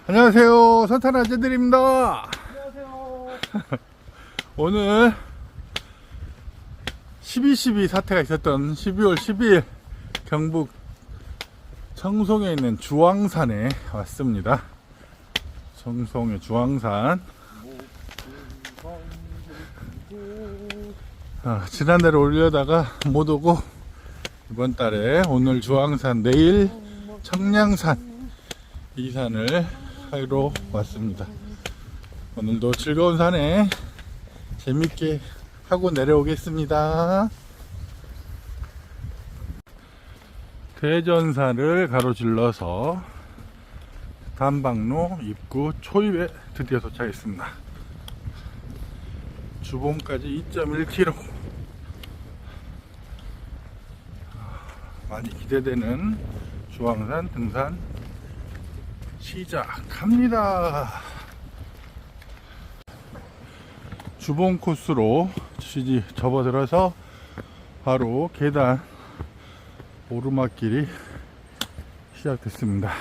안녕하세요, 선탄 아재들입니다. 안녕하세요. 오늘 12.12 사태가 있었던 12월 12일 경북 청송에 있는 주황산에 왔습니다. 청송의 주황산. 지난달에 올려다가 못 오고 이번 달에 오늘 주황산, 내일 청량산, 이 산을 하러 왔습니다. 오늘도 즐거운 산에 재밌게 하고 내려오겠습니다. 대전사를 가로질러서 단방로 입구 초입에 드디어 도착했습니다. 주봉까지 2.1km. 많이 기대되는 주황산 등산 시작합니다. 주봉 코스로 접어들어서 바로 계단 오르막길이 시작됐습니다.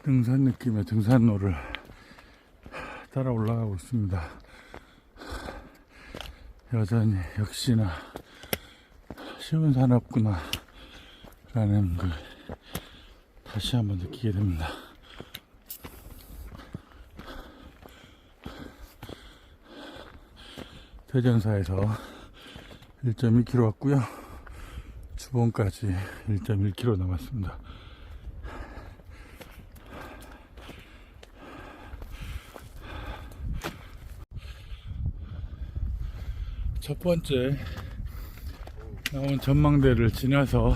등산 느낌의 등산로를 따라 올라가고 있습니다. 여전히 역시나 쉬운 산 없구나 라는 걸 다시 한번 느끼게 됩니다. 대전사에서 1.2km 왔고요. 주봉까지 1.1km 남았습니다. 첫 번째 나온 전망대를 지나서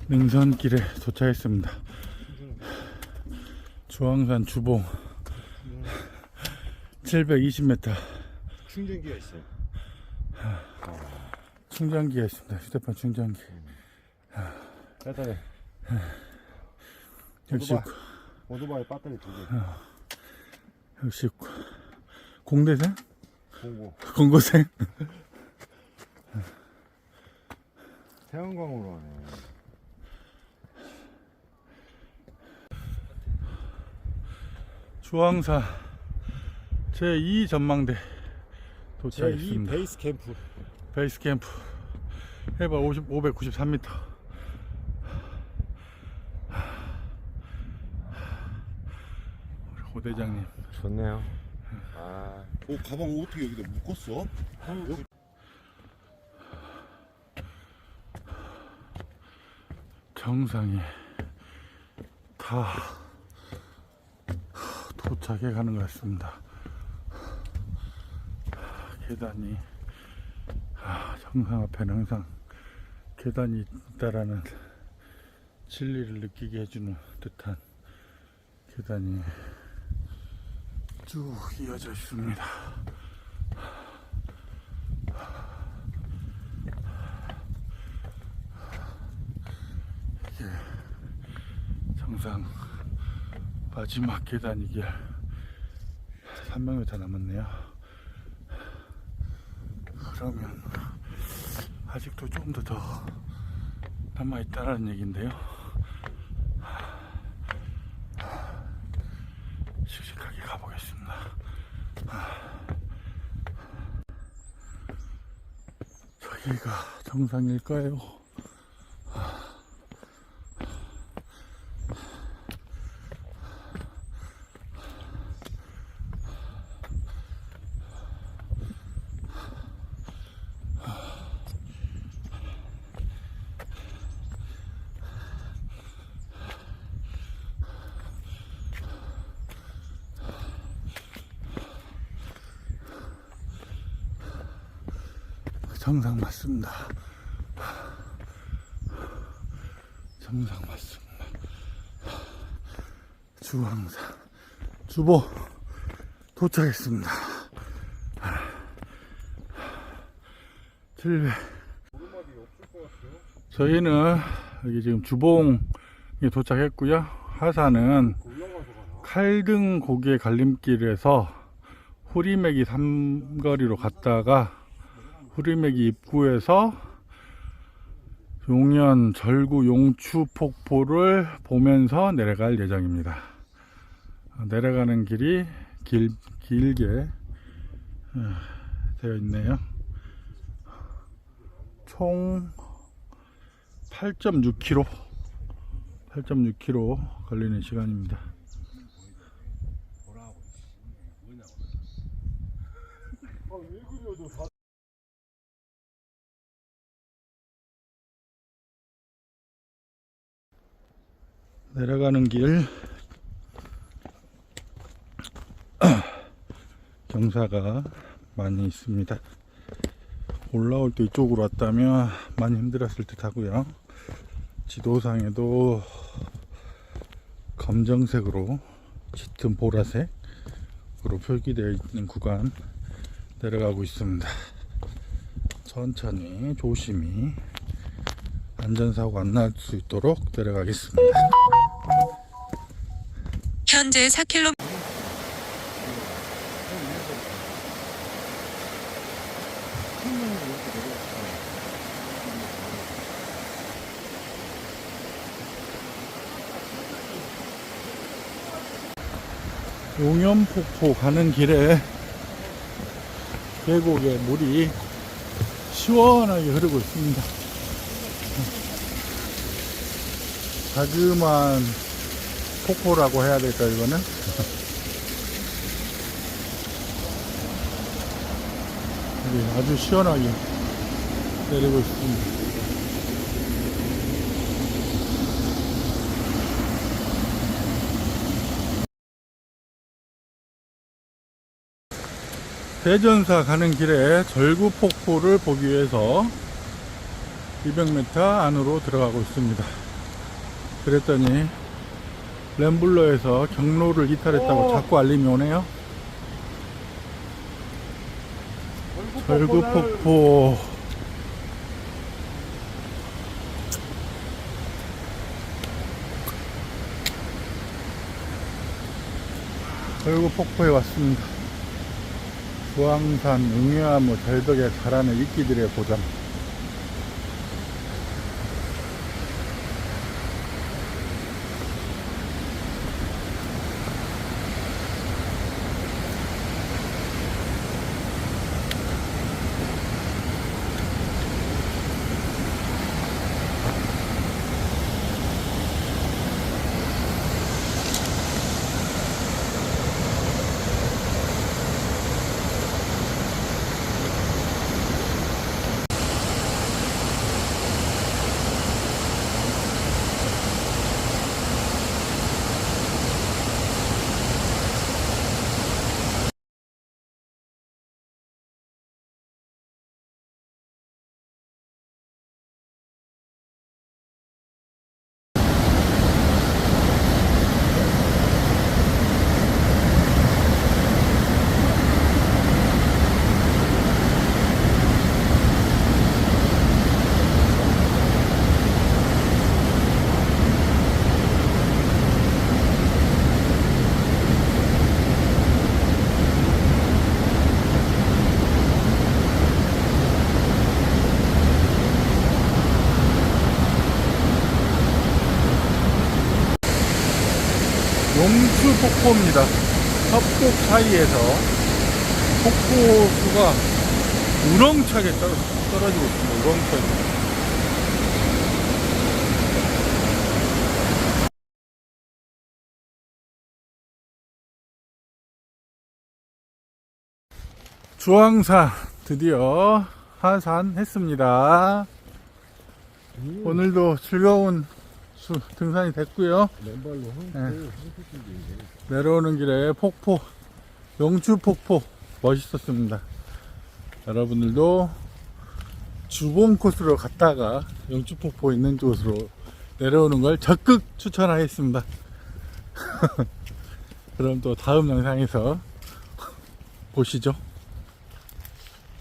능선길에 도착했습니다. 주황산 주봉 720m. 충전기가 있어요. 충전기가 있습니다. 휴대폰 충전기. 배터리. 역시 오토바이 배터리 2개. 역시 공대생? 공고. 공고생? 태양광으로 하네. 주황산 제2 전망대 제2 도착했습니다. 베이스 캠프. 베이스 캠프 해발 593m. 호 대장님 좋네요. 가방 어떻게 여기다 묶었어? 정상에 다 도착해 가는 것 같습니다. 계단이 정상 앞에는 항상 계단이 있다라는 진리를 느끼게 해주는 듯한 계단이 쭉 이어져 있습니다. 이게 정상 마지막 계단이길 300m 남았네요. 그러면 아직도 조금 더 남아있다는 얘기인데요. 씩씩하게 가보겠습니다. 저기가 정상일까요? 정상 맞습니다. 정상 맞습니다. 주황산 주보 도착했습니다. 700. 저희는 여기 지금 주봉에 도착했고요. 하산은 칼등 고개 갈림길에서 후리매기 삼거리로 갔다가 후리매기 입구에서 용연 절구 용추 폭포를 보면서 내려갈 예정입니다. 내려가는 길이 길게 되어 있네요. 총 8.6km 걸리는 시간입니다. 내려가는 길 경사가 많이 있습니다. 올라올 때 이쪽으로 왔다면 많이 힘들었을 듯 하고요. 지도상에도 검정색으로 짙은 보라색으로 표기되어 있는 구간 내려가고 있습니다. 천천히 조심히 안전사고 안 날 수 있도록 내려가겠습니다. 현재 4km. 용연폭포 가는 길에 계곡에 물이 시원하게 흐르고 있습니다. 자그마한 폭포라고 해야 될까 이거는? 아주 시원하게 내리고 있습니다. 대전사 가는 길에 절구폭포를 보기 위해서 200m 안으로 들어가고 있습니다. 그랬더니 램블러에서 경로를 이탈했다고 자꾸 알림이 오네요. 절구폭포 절구폭포에 왔습니다. 주황산, 응유암의 절벽에 자라는 이끼들의 고장. 용추폭포입니다. 협곡 사이에서 폭포수가 우렁차게 떨어지고 있습니다. 우렁차게. 주황산 드디어 하산했습니다. 오늘도 즐거운 등산이 됐고요. 네. 내려오는 길에 폭포, 용추폭포 멋있었습니다. 여러분들도 주봉 코스로 갔다가 용추폭포 있는 곳으로 내려오는 걸 적극 추천하겠습니다. 그럼 또 다음 영상에서 보시죠.